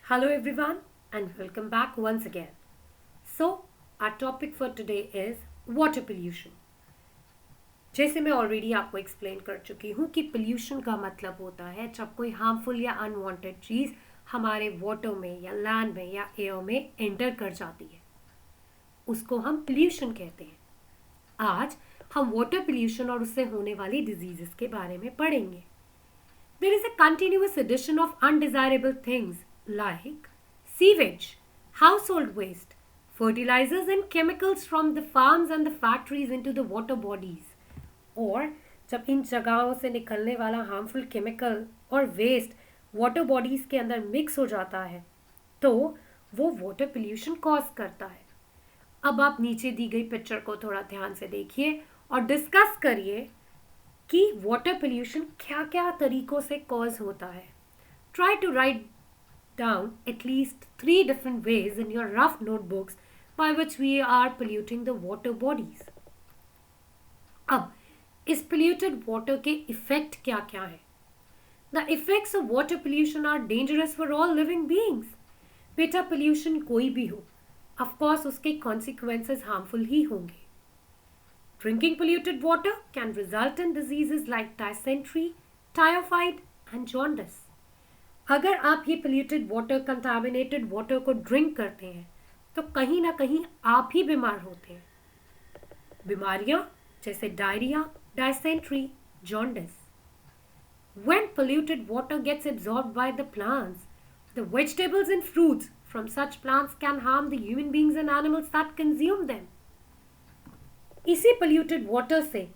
Hello, everyone, and welcome back once again. So, our topic for today is water pollution. जैसे मैं already आपको explain कर चुकी हूँ कि पोल्यूशन का मतलब होता है जब कोई हार्मफुल या अनवांटेड चीज़ हमारे वाटर में या लैंड में या एयर में एंटर कर जाती है, उसको हम पोल्यूशन कहते हैं। आज हम वाटर पोल्यूशन और उससे होने वाली डिजीजेस के बारे में पढ़ेंगे। There is a continuous addition of undesirable things like sewage, household waste, fertilizers and chemicals from the farms and the factories into the water bodies. और जब इन जगहों से निकलने वाला हार्मफुल केमिकल और वेस्ट वाटर बॉडीज के अंदर मिक्स हो जाता है तो वो वाटर पोल्यूशन कॉज करता है। अब आप नीचे दी गई पिक्चर को थोड़ा ध्यान से देखिए और डिस्कस करिए कि वाटर पोल्यूशन क्या क्या तरीकों से कॉज होता है। Try to write down at least 3 different ways in your rough notebooks by which we are polluting the water bodies. अब इस polluted water के इफेक्ट क्या क्या है? The effects of water pollution are dangerous for all living beings. बेटा pollution कोई भी हो, of course उसके consequences harmful ही होंगे। Drinking polluted water can result in diseases like dysentery, typhoid and jaundice. अगर आप ये पोल्यूटेड वाटर कंटामिनेटेड वाटर को ड्रिंक करते हैं तो कहीं ना कहीं आप ही बीमार होते हैं। बीमारियां जैसे diarrhoea, dysentery, jaundice. When polluted water gets absorbed by the plants, the vegetables and fruits from such plants can harm the human beings and animals that consume them. इसी पोल्यूटेड वाटर से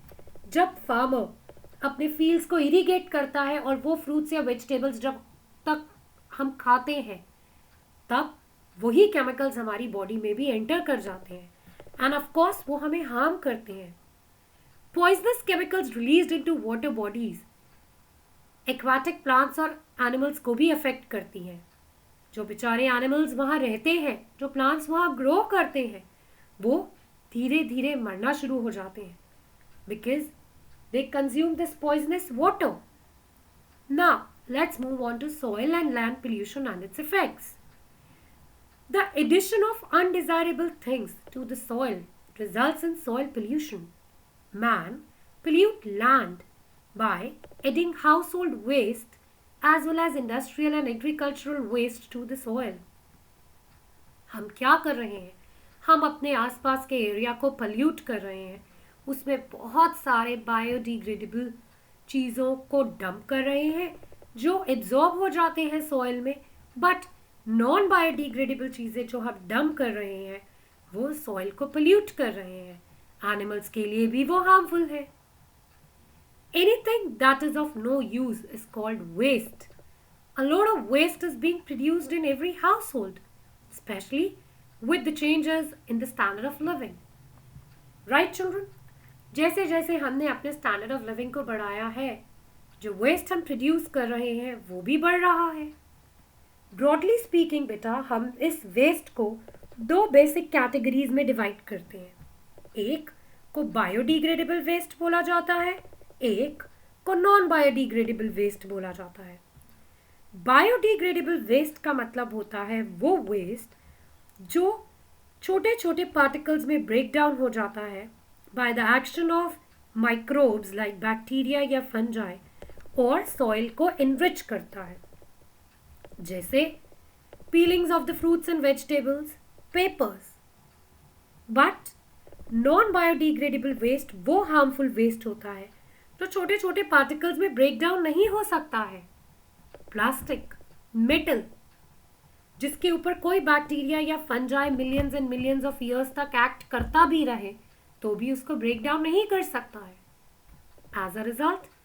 जब फार्मर अपने fields को irrigate करता है और वो fruits या वेजिटेबल्स जब तक हम खाते हैं तब वही केमिकल्स हमारी बॉडी में भी एंटर कर जाते हैं एंड ऑफ कोर्स वो हमें हार्म करते हैं। Poisonous chemicals released into water bodies aquatic plants और एनिमल्स को भी अफेक्ट करती हैं। जो बेचारे एनिमल्स वहाँ रहते हैं, जो प्लांट्स वहाँ ग्रो करते हैं, वो धीरे धीरे मरना शुरू हो जाते हैं because they consume this poisonous water. Now let's move on to soil and land pollution and its effects. The addition of undesirable things to the soil results in soil pollution. Man pollute land by adding household waste as well as industrial and agricultural waste to the soil. हम क्या कर रहे हैं? हम अपने आसपास के area को pollute कर रहे हैं, उसमें बहुत सारे बायोडिग्रेडेबल चीज़ों को डंप कर रहे हैं जो एब्जॉर्ब हो जाते हैं सॉइल में, बट नॉन बायोडिग्रेडेबल चीज़ें जो हम डंप कर रहे हैं वो सॉइल को पोल्यूट कर रहे हैं। एनिमल्स के लिए भी वो हार्मफुल है। Anything that is of no use is called waste. A lot of waste is being produced in every household, especially with the changes in the standard of living. Right, children? जैसे जैसे हमने अपने standard of living को बढ़ाया है, जो waste हम produce कर रहे हैं वो भी बढ़ रहा है। ब्रॉडली स्पीकिंग बेटा, हम इस वेस्ट को 2 बेसिक कैटेगरीज में डिवाइड करते हैं। एक को बायोडिग्रेडेबल वेस्ट बोला जाता है, एक को नॉन बायोडिग्रेडेबल वेस्ट बोला जाता है। बायोडिग्रेडेबल वेस्ट का मतलब होता है वो वेस्ट जो छोटे छोटे पार्टिकल्स में ब्रेक डाउन हो जाता है by the action of microbes like bacteria या फंजाई और सॉइल को इनरिच करता है, जैसे peelings of the fruits and vegetables, papers. But non biodegradable waste वो हार्मफुल वेस्ट होता है जो छोटे छोटे पार्टिकल्स में ब्रेक डाउन नहीं हो सकता है। प्लास्टिक, मेटल, जिसके ऊपर कोई बैक्टीरिया या fungi millions and millions of years तक एक्ट करता भी रहे तो भी उसको ब्रेक डाउन नहीं कर सकता है। एज अ रिजल्ट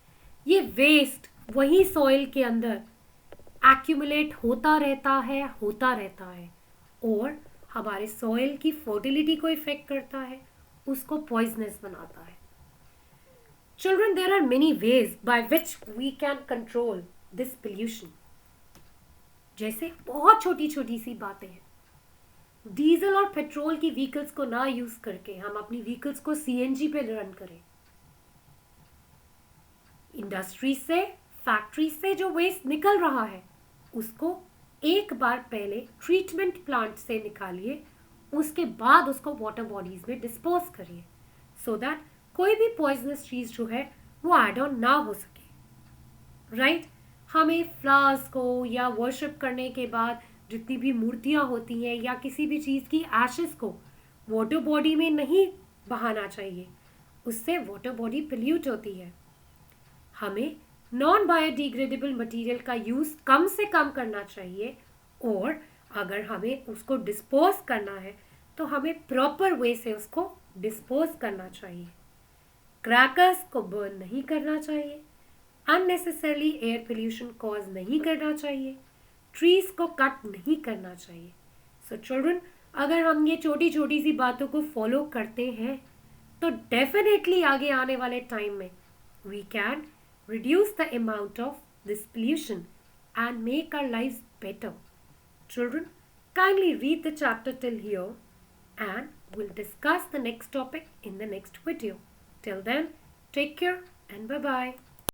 ये वेस्ट वही सॉइल के अंदर एक्यूमुलेट होता रहता है और हमारे सॉइल की फर्टिलिटी को इफेक्ट करता है, उसको पॉइजनस बनाता है। Children, there are many ways by which we can control this pollution. जैसे बहुत छोटी छोटी सी बातें हैं। डीजल और पेट्रोल की व्हीकल्स को ना यूज करके हम अपनी व्हीकल्स को सीएनजी पे रन करें। इंडस्ट्री से, फैक्ट्री से जो वेस्ट निकल रहा है उसको एक बार पहले ट्रीटमेंट प्लांट से निकालिए, उसके बाद उसको वाटर बॉडीज में डिस्पोज करिए, सो दैट कोई भी पॉइजनस चीज़ जो है वो एड ऑन ना हो सके, राइट? हमें फ्लावर्स को या वर्शिप करने के बाद जितनी भी मूर्तियाँ होती हैं या किसी भी चीज़ की एशेस को वाटर बॉडी में नहीं बहाना चाहिए, उससे वाटर बॉडी पोल्यूट होती है। हमें नॉन बायोडिग्रेडेबल मटेरियल का यूज़ कम से कम करना चाहिए, और अगर हमें उसको डिस्पोज करना है तो हमें प्रॉपर वे से उसको डिस्पोज करना चाहिए। क्रैकर्स को बर्न नहीं करना चाहिए, अननेसेसरली एयर पोल्यूशन कॉज नहीं करना चाहिए, ट्रीज को कट नहीं करना चाहिए। सो चिल्ड्रन, अगर हम ये छोटी छोटी सी बातों को फॉलो करते हैं तो डेफिनेटली आगे आने वाले टाइम में we can reduce the amount of this pollution and make our lives better. Children, kindly read the chapter till here and we'll discuss the next topic in the next video. Till then, take care and bye-bye.